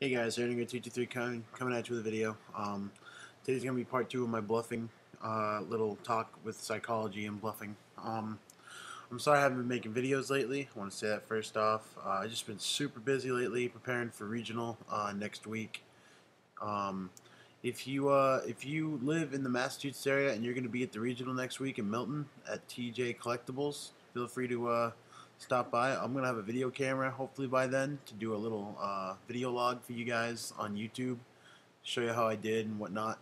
Hey guys, Erninger223 coming at you with a video. Today's going to be part 2 of my bluffing little talk with psychology and bluffing. I'm sorry I haven't been making videos lately. I want to say that first off. I've just been super busy lately preparing for regional next week. Um, if you live in the Massachusetts area and you're going to be at the regional next week in Milton at TJ Collectibles, feel free to stop by. I'm going to have a video camera hopefully by then to do a little video log for you guys on YouTube, show you how I did and whatnot.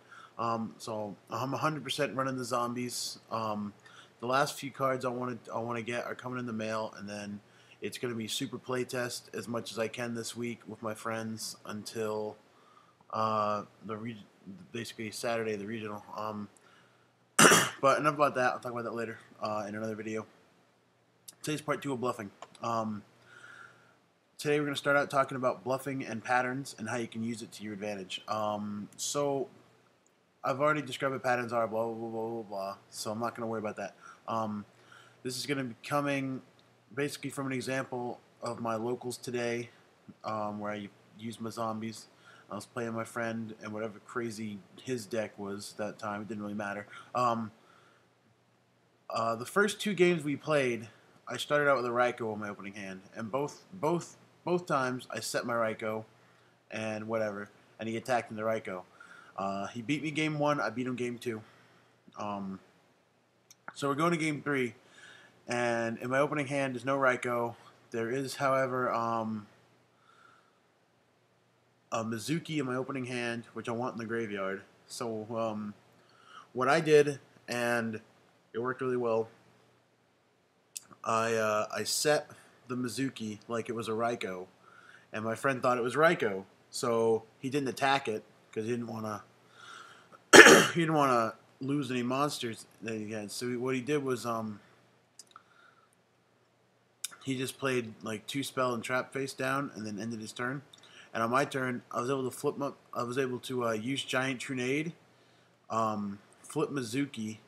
So I'm 100% running the zombies. The last few cards I want to get are coming in the mail, and then it's going to be super playtest as much as I can this week with my friends until basically Saturday, the regional. But enough about that. I'll talk about that later in another video. Today's part 2 of bluffing. Today we're going to start out talking about bluffing and patterns and how you can use it to your advantage. So I've already described what patterns are, blah, blah, blah, blah, blah, blah, so I'm not going to worry about that. This is going to be coming basically from an example of my locals today, where I used my zombies. I was playing my friend, and whatever crazy his deck was that time, it didn't really matter. The first 2 games we played, I started out with a Raiko in my opening hand, and both times I set my Raiko and whatever, and he attacked in the Raiko. He beat me game 1, I beat him game 2. So we're going to game 3, and in my opening hand there's no Raiko. There is, however, a Mizuki in my opening hand, which I want in the graveyard. So what I did, and it worked really well, I set the Mizuki like it was a Raiko, and my friend thought it was Raiko, so he didn't attack it because he didn't want to he didn't want to lose any monsters that he had. So what he did was he just played like 2 spell and trap face down, and then ended his turn. And on my turn, I was able to flip up. I was able to use Giant Trunade, flip Mizuki,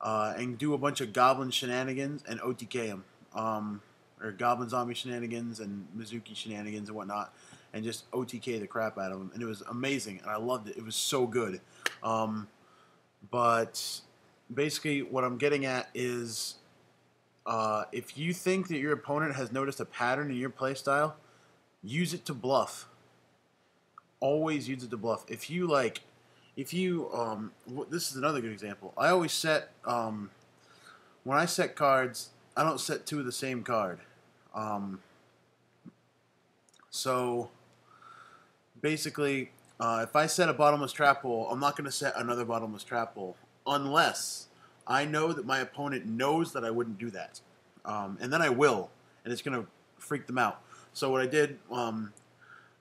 and do a bunch of Goblin shenanigans and OTK him, or Goblin Zombie shenanigans and Mizuki shenanigans and whatnot, and just OTK the crap out of him. And it was amazing, and I loved it. It was so good. But basically, what I'm getting at is, if you think that your opponent has noticed a pattern in your playstyle, use it to bluff. Always use it to bluff. If you this is another good example. I always set, when I set cards, I don't set 2 of the same card. So basically, if I set a bottomless trap hole, I'm not going to set another bottomless trap hole unless I know that my opponent knows that I wouldn't do that. And then I will, and it's going to freak them out. So what I did, I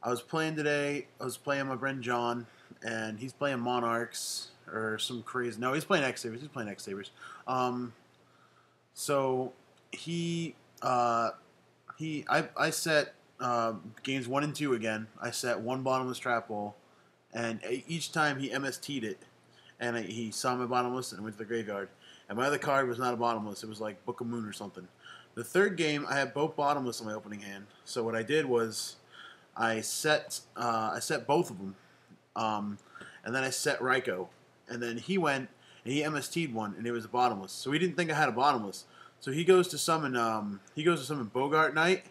was playing today, I was playing my friend John, and he's playing Monarchs, or some crazy, no, he's playing X-Sabers, so I set, games 1 and 2 again, I set 1 bottomless trap hole, and each time he MST'd it, and he saw my bottomless and went to the graveyard, and my other card was not a bottomless, it was like Book of Moon or something. The third game, I had both bottomless in my opening hand. So what I did was, I set both of them, and then I set Raiko, and then he went and he MST'd one, and it was a bottomless. So he didn't think I had a bottomless. So he goes to summon Bogart Knight.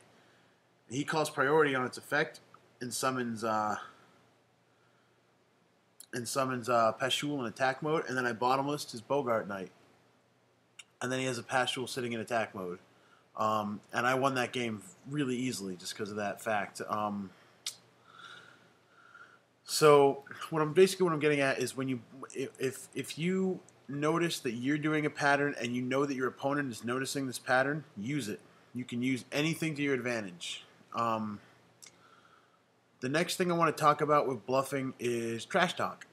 He calls priority on its effect and summons Pashul in attack mode, and then I bottomless his Bogart Knight, and then he has a Pashul sitting in attack mode. And I won that game really easily just because of that fact. So what I'm getting at is, when if you notice that you're doing a pattern and you know that your opponent is noticing this pattern, use it. You can use anything to your advantage. The next thing I want to talk about with bluffing is trash talk.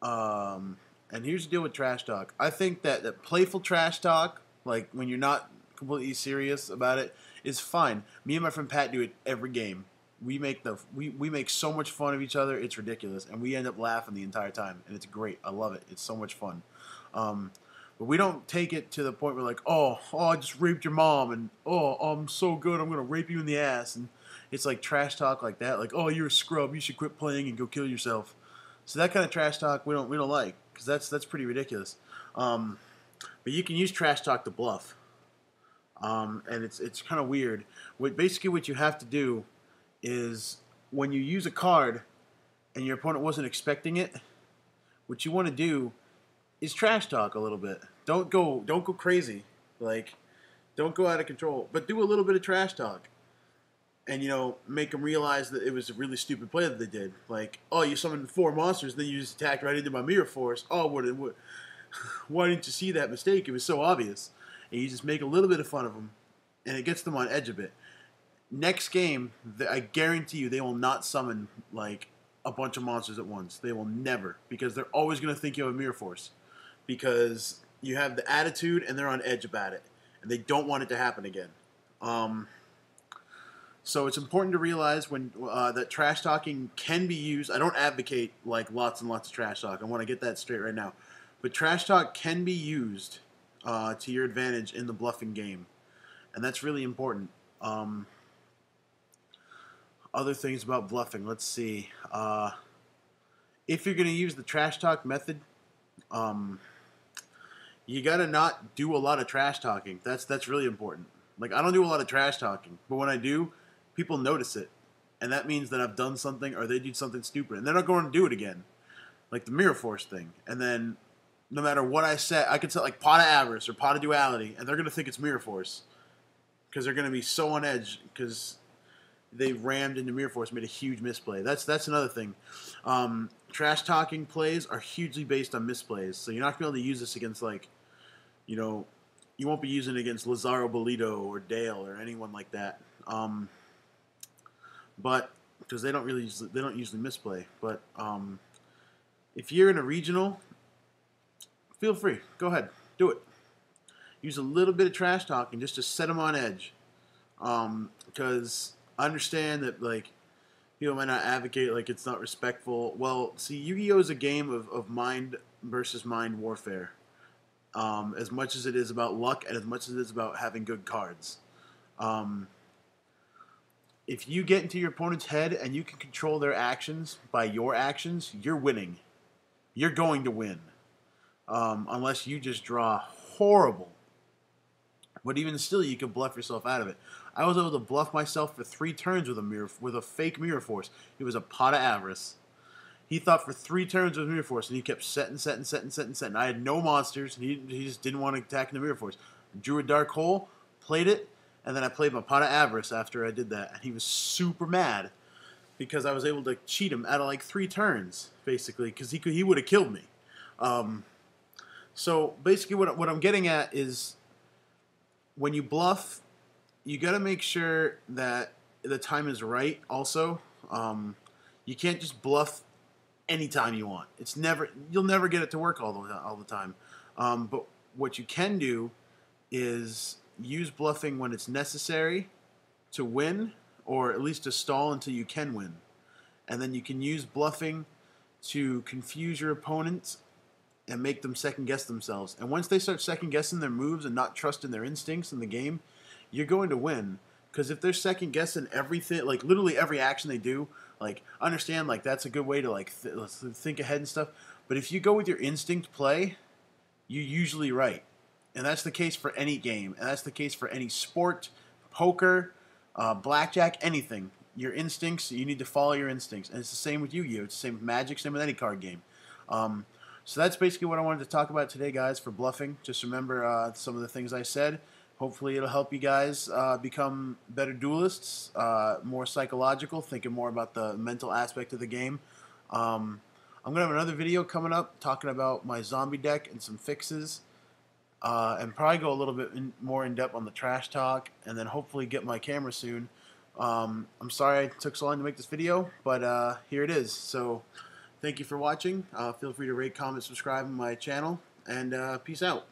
And here's the deal with trash talk. I think that playful trash talk, like when you're not completely serious about it, is fine. Me and my friend Pat do it every game. We make so much fun of each other. It's ridiculous, and we end up laughing the entire time, and it's great. I love it. It's so much fun. But we don't take it to the point where, like, oh, I just raped your mom, and oh, I'm so good, I'm gonna rape you in the ass, and it's like trash talk like that, like, oh, you're a scrub, you should quit playing and go kill yourself. So that kind of trash talk we don't like, because that's pretty ridiculous. But you can use trash talk to bluff, and it's kind of weird. Basically what you have to do is when you use a card and your opponent wasn't expecting it, what you want to do is trash talk a little bit. Don't go crazy, like don't go out of control, but do a little bit of trash talk, and make them realize that it was a really stupid play that they did. Like, oh, you summoned 4 monsters, then you just attacked right into my mirror force. Oh, why didn't you see that mistake? It was so obvious. And you just make a little bit of fun of them, and it gets them on edge a bit. Next game, I guarantee you, they will not summon like a bunch of monsters at once. They will never, because they're always going to think you have a mirror force, because you have the attitude and they're on edge about it, and they don't want it to happen again. So it's important to realize when that trash talking can be used. I don't advocate like lots and lots of trash talk. I want to get that straight right now. But trash talk can be used to your advantage in the bluffing game, and that's really important. Other things about bluffing. Let's see. If you're going to use the trash talk method, you got to not do a lot of trash talking. That's really important. Like, I don't do a lot of trash talking, but when I do, people notice it, and that means that I've done something or they did something stupid, and they're not going to do it again, like the mirror force thing. And then no matter what I set, I could set like pot of avarice or pot of duality, and they're going to think it's mirror force, because they're going to be so on edge because they rammed into mirror force, made a huge misplay. That's another thing. Trash talking plays are hugely based on misplays, so you're not going to be able to use this against, like, you won't be using it against Lazaro Bolito or Dale or anyone like that. But because they don't usually misplay. But if you're in a regional, feel free, go ahead, do it. Use a little bit of trash talking just to set them on edge. Because I understand that, like, people might not advocate, like, it's not respectful. Well, see, Yu-Gi-Oh is a game of mind versus mind warfare. As much as it is about luck and as much as it is about having good cards. If you get into your opponent's head and you can control their actions by your actions, you're winning. You're going to win. Unless you just draw horrible. But even still, you can bluff yourself out of it. I was able to bluff myself for 3 turns with a fake mirror force. It was a pot of avarice. He thought for 3 turns with mirror force, and he kept setting. I had no monsters, and he just didn't want to attack in the mirror force. Drew a dark hole, played it, and then I played my pot of avarice after I did that. And he was super mad because I was able to cheat him out of like 3 turns, basically, because he would have killed me. So basically, what I'm getting at is, when you bluff, you got to make sure that the time is right. Also, you can't just bluff anytime you want. You'll never get it to work all the time. But what you can do is use bluffing when it's necessary to win, or at least to stall until you can win. And then you can use bluffing to confuse your opponents and make them second guess themselves. And once they start second guessing their moves and not trusting their instincts in the game, you're going to win. Because if they're second guessing everything, like literally every action they do, like, understand, like, that's a good way to like think ahead and stuff. But if you go with your instinct play, you're usually right. And that's the case for any game. And that's the case for any sport, poker, blackjack, anything. Your instincts, you need to follow your instincts. And it's the same with Yu-Gi-Oh! It's the same with Magic, same with any card game. So that's basically what I wanted to talk about today, guys, for bluffing. Just remember some of the things I said. Hopefully it'll help you guys become better duelists, more psychological, thinking more about the mental aspect of the game. I'm going to have another video coming up talking about my zombie deck and some fixes, and probably go a little bit more in depth on the trash talk, and then hopefully get my camera soon. I'm sorry it took so long to make this video, but here it is. So thank you for watching. Feel free to rate, comment, subscribe to my channel, and peace out.